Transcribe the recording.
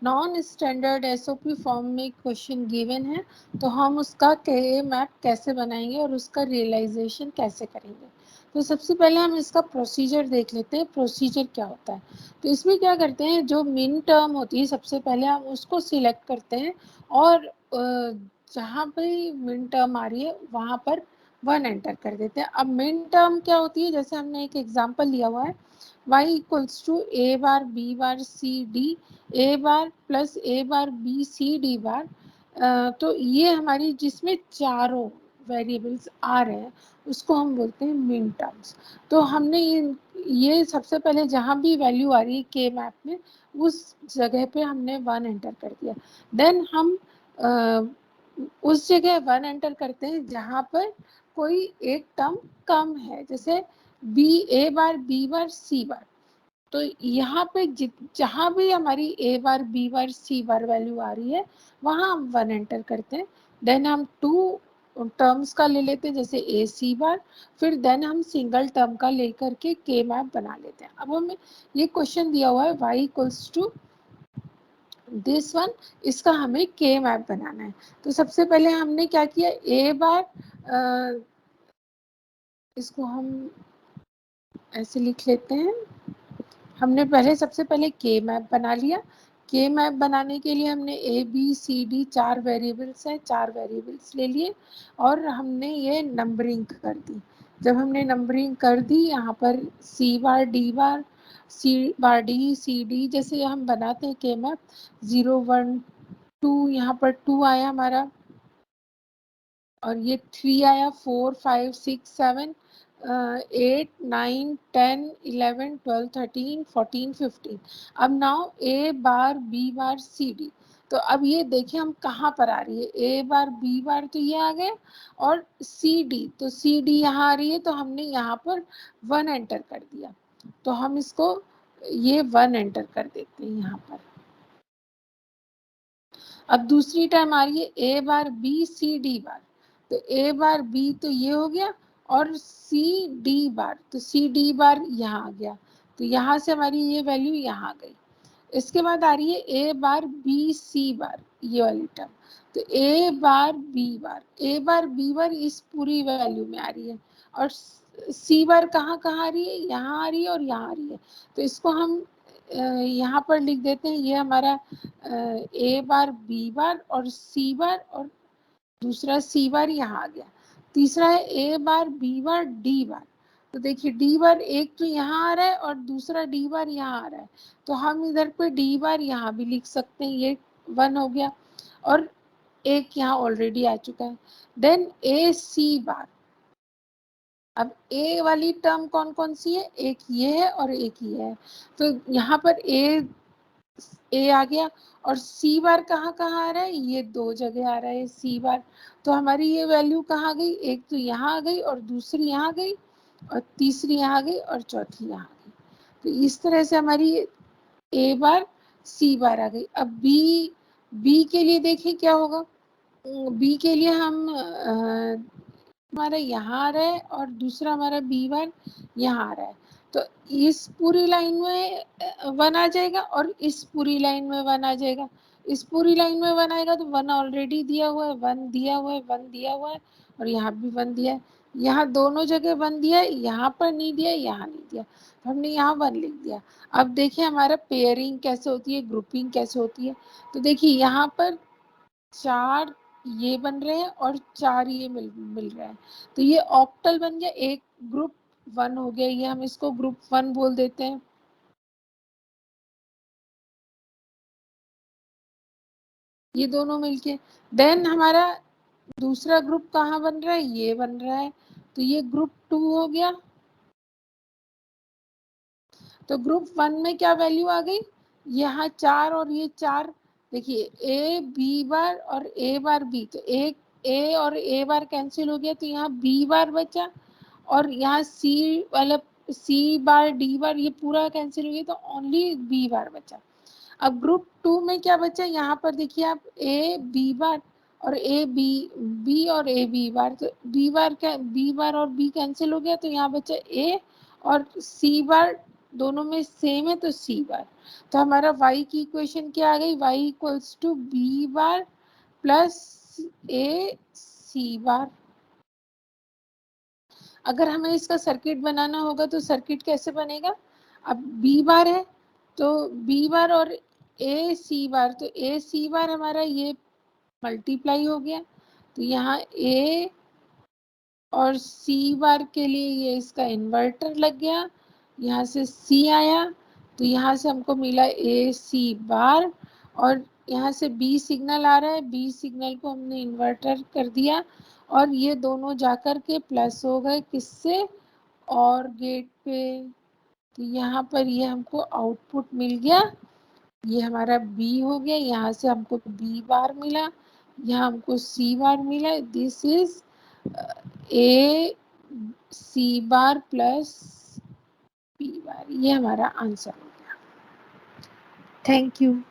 Non standard SOP form में question given है, तो हम उसका के मैप कैसे बनाएंगे और उसका रियलाइजेशन कैसे करेंगे। तो सबसे पहले हम इसका प्रोसीजर देख लेते हैं, प्रोसीजर क्या होता है। तो इसमें क्या करते हैं, जो मिन टर्म होती है सबसे पहले हम उसको सिलेक्ट करते हैं और जहाँ पे मिन टर्म आ रही है वहाँ पर 1 एंटर कर देते हैं। अब मिन टर्म क्या होती है, जैसे हमने एक एग्जांपल लिया हुआ है y equals to a bar b bar c d a bar plus a bar b c d bar. तो ये हमारी जिसमें चारों वेरिएबल्स आ रहे हैं उसको हम बोलते हैं मिन टर्म्स। तो हमने ये सबसे पहले जहाँ भी वैल्यू आ रही है के मैप में उस जगह पे हमने 1 एंटर कर दिया। देन हम उस जगह 1 एंटर करते हैं जहाँ पर कोई एक टर्म कम है, जैसे बी ए बार बी बार सी बार। तो यहाँ पे जहाँ भी हमारी ए बार बी बार सी बार वैल्यू आ रही है वहाँ हम 1 एंटर करते हैं। देन हम 2 टर्म्स का ले लेते हैं, जैसे ए सी बार, फिर देन हम सिंगल टर्म का लेकर के के मैप बना लेते हैं। अब हमें ये क्वेश्चन दिया हुआ है y equals to this one, इसका हमें के मैप बनाना है। तो सबसे पहले हमने क्या किया, ए बार इसको हम ऐसे लिख लेते हैं, हमने पहले सबसे पहले के मैप बना लिया। के मैप बनाने के लिए हमने A B C D 4 variables हैं, 4 वेरिएबल्स ले लिए और हमने ये नंबरिंग कर दी। जब हमने नंबरिंग कर दी, यहाँ पर सी बार डी बार सी बार डी सी डी जैसे हम बनाते हैं के मैप, 0 1 2, यहाँ पर 2 आया हमारा और ये 3 आया, 4 5 6 7 8 9 10 11 12 13 14 15। अब नाउ ए बार बी बार सी डी। तो अब ये देखिए हम कहाँ पर आ रही है, ए बार बी बार तो ये आ गए और सी डी, तो सी डी यहाँ आ रही है, तो हमने यहाँ पर 1 एंटर कर दिया। तो हम इसको ये 1 एंटर कर देते हैं यहाँ पर। अब दूसरी टाइम आ रही है ए बार बी सी डी बार। तो ए बार बी तो ये हो गया और सी डी बार, तो सी डी बार यहाँ आ गया। तो यहाँ से हमारी ये वैल्यू यहाँ आ गई। इसके बाद आ रही है ए बार बी सी बार, ये वाली टर्म। तो ए बार बी बार इस पूरी वैल्यू में आ रही है और सी बार कहाँ कहाँ आ रही है, यहाँ आ रही है और यहाँ आ रही है। तो इसको हम यहाँ पर लिख देते हैं, ये हमारा ए बार बी बार और सी बार और दूसरा सी बार यहाँ आ गया। तीसरा है ए बार बी बार डी बार। तो देखिए डी बार एक तो यहाँ आ रहा है और दूसरा डी बार यहाँ आ रहा है, तो हम इधर पे डी बार यहाँ भी लिख सकते हैं, ये 1 हो गया और एक यहाँ ऑलरेडी आ चुका है। देन ए सी बार। अब ए वाली टर्म कौन कौन सी है, एक ये है और एक ये है। तो यहाँ पर ए आ गया और सी बार कहाँ कहाँ आ रहा है, ये 2 जगह आ रहा है सी बार। तो हमारी ये वैल्यू कहाँ गई, एक तो यहाँ आ गई और दूसरी यहाँ गई और तीसरी यहाँ गई और चौथी यहाँ गई। तो इस तरह से हमारी ए बार सी बार आ गई। अब बी के लिए देखिए क्या होगा। बी के लिए हम हमारा यहाँ आ रहा है और दूसरा हमारा बी बार यहाँ आ रहा है। तो इस पूरी लाइन में 1 आ जाएगा और इस पूरी लाइन में 1 आ जाएगा। इस पूरी लाइन में 1 आएगा तो 1 ऑलरेडी दिया हुआ है, 1 दिया हुआ है, 1 दिया हुआ है और यहाँ भी 1 दिया है। यहाँ दोनों जगह 1 दिया है, यहाँ पर नहीं दिया, यहाँ नहीं दिया, तो हमने यहाँ 1 लिख दिया। अब देखिए हमारा पेयरिंग कैसे होती है, ग्रुपिंग कैसे होती है। तो देखिए यहाँ पर 4 ये बन रहे हैं और 4 ये मिल रहे हैं, तो ये ऑक्टल बन गया, एक ग्रुप 1 हो गया, ये हम इसको ग्रुप 1 बोल देते हैं। ये दोनों मिलके देन हमारा दूसरा ग्रुप कहाँ बन रहा है, ये बन रहा है, तो ये ग्रुप 2 हो गया। तो ग्रुप 1 में क्या वैल्यू आ गई, यहाँ 4 और ये 4। देखिए ए बी बार और ए बार बी, तो एक ए और ए बार कैंसिल हो गया, तो यहाँ बी बार बचा और यहाँ सी वाला सी बार डी बार ये पूरा कैंसिल हो गया, तो ओनली बी बार बचा। अब ग्रुप 2 में क्या बचा, यहाँ पर देखिए आप ए बी बार और ए बी बी और ए बी बार, तो बी बार और बी कैंसिल हो गया, तो यहाँ बचा ए और सी बार दोनों में सेम है तो सी बार। तो हमारा y की इक्वेशन क्या आ गई, y equals to B bar plus A C bar. अगर हमें इसका सर्किट बनाना होगा तो सर्किट कैसे बनेगा, अब बी बार है तो बी बार और ए सी बार, तो ए सी बार हमारा ये मल्टीप्लाई हो गया, तो यहाँ ए और सी बार के लिए ये इसका इन्वर्टर लग गया, यहाँ से सी आया तो यहाँ से हमको मिला ए सी बार, और यहाँ से बी सिग्नल आ रहा है, बी सिग्नल को हमने इन्वर्टर कर दिया और ये दोनों जाकर के प्लस हो गए किससे, और गेट पे। तो यहाँ पर ये हमको आउटपुट मिल गया, ये हमारा बी हो गया, यहाँ से हमको बी बार मिला, यहाँ हमको सी बार मिला। This is A C bar plus B bar, ये हमारा आंसर हो गया। Thank you.